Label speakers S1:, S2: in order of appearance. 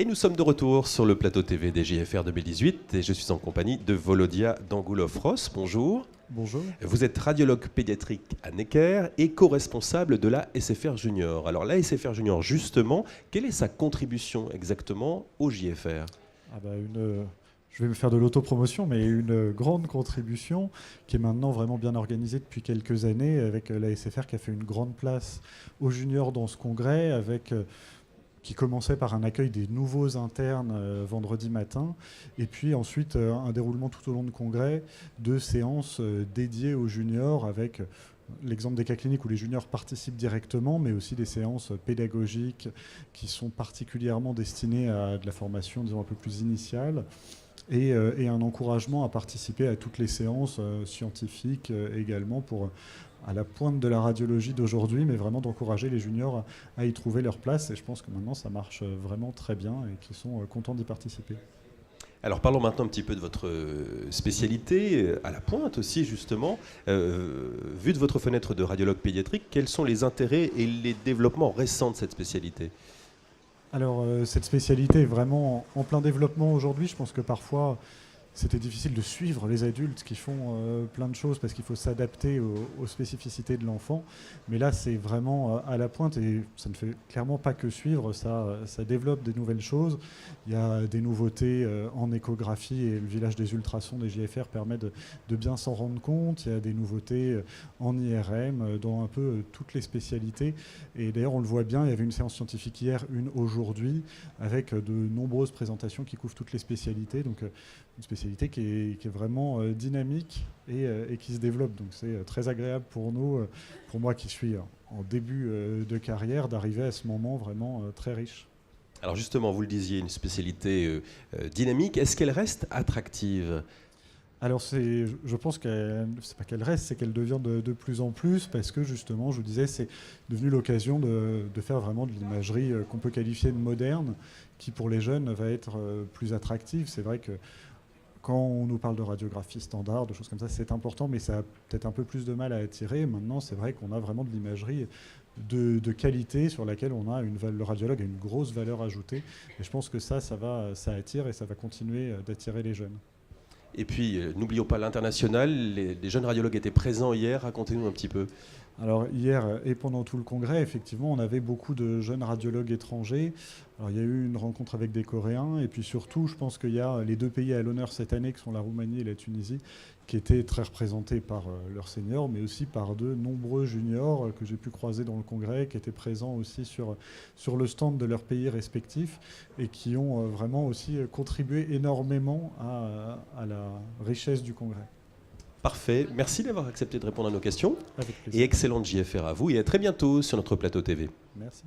S1: Et nous sommes de retour sur le plateau TV des JFR 2018 et je suis en compagnie de Volodia Dangoulov-Ross. Bonjour.
S2: Bonjour.
S1: Vous êtes radiologue pédiatrique à Necker et co-responsable de la SFR Junior. Alors la SFR Junior, justement, quelle est sa contribution exactement au JFR ?
S2: Je vais me faire de l'autopromotion, mais une grande contribution qui est maintenant vraiment bien organisée depuis quelques années avec la SFR qui a fait une grande place aux juniors dans ce congrès, qui commençait par un accueil des nouveaux internes vendredi matin, et puis ensuite un déroulement tout au long du congrès de séances dédiées aux juniors avec l'exemple des cas cliniques où les juniors participent directement, mais aussi des séances pédagogiques qui sont particulièrement destinées à de la formation, disons, un peu plus initiale, et un encouragement à participer à toutes les séances scientifiques également pour à la pointe de la radiologie d'aujourd'hui, mais vraiment d'encourager les juniors à y trouver leur place. Et je pense que maintenant, ça marche vraiment très bien et qu'ils sont contents d'y participer.
S1: Alors parlons maintenant un petit peu de votre spécialité, à la pointe aussi justement. Vu de votre fenêtre de radiologue pédiatrique, quels sont les intérêts et les développements récents de cette spécialité ?
S2: Alors cette spécialité est vraiment en plein développement aujourd'hui. Je pense que parfois c'était difficile de suivre les adultes qui font plein de choses parce qu'il faut s'adapter aux spécificités de l'enfant. Mais là, c'est vraiment à la pointe et ça ne fait clairement pas que suivre, ça développe des nouvelles choses. Il y a des nouveautés en échographie et le village des ultrasons des JFR permet de bien s'en rendre compte. Il y a des nouveautés en IRM dans un peu toutes les spécialités. Et d'ailleurs, on le voit bien, il y avait une séance scientifique hier, une aujourd'hui, avec de nombreuses présentations qui couvrent toutes les spécialités. Donc, une spécialité qui est vraiment dynamique et qui se développe. Donc c'est très agréable pour nous, pour moi qui suis en début de carrière, d'arriver à ce moment vraiment très riche.
S1: Alors justement, vous le disiez, une spécialité dynamique. Est-ce qu'elle reste attractive ?
S2: Alors je pense c'est pas qu'elle reste, c'est qu'elle devient de plus en plus parce que justement, je vous disais, c'est devenu l'occasion de faire vraiment de l'imagerie qu'on peut qualifier de moderne, qui pour les jeunes va être plus attractive. C'est vrai que quand on nous parle de radiographie standard, de choses comme ça, c'est important, mais ça a peut-être un peu plus de mal à attirer. Maintenant, c'est vrai qu'on a vraiment de l'imagerie de qualité sur laquelle le radiologue a une grosse valeur ajoutée. Et je pense que ça attire et ça va continuer d'attirer les jeunes.
S1: Et puis, n'oublions pas l'international, les jeunes radiologues étaient présents hier, racontez-nous un petit peu.
S2: Alors hier et pendant tout le congrès, effectivement, on avait beaucoup de jeunes radiologues étrangers. Alors il y a eu une rencontre avec des Coréens et puis surtout, je pense qu'il y a les deux pays à l'honneur cette année qui sont la Roumanie et la Tunisie qui étaient très représentés par leurs seniors, mais aussi par de nombreux juniors que j'ai pu croiser dans le congrès, qui étaient présents aussi sur le stand de leurs pays respectifs et qui ont vraiment aussi contribué énormément à la richesse du congrès.
S1: Parfait, merci d'avoir accepté de répondre à nos questions.
S2: Avec plaisir.
S1: Et excellente JFR à vous et à très bientôt sur notre plateau TV.
S2: Merci.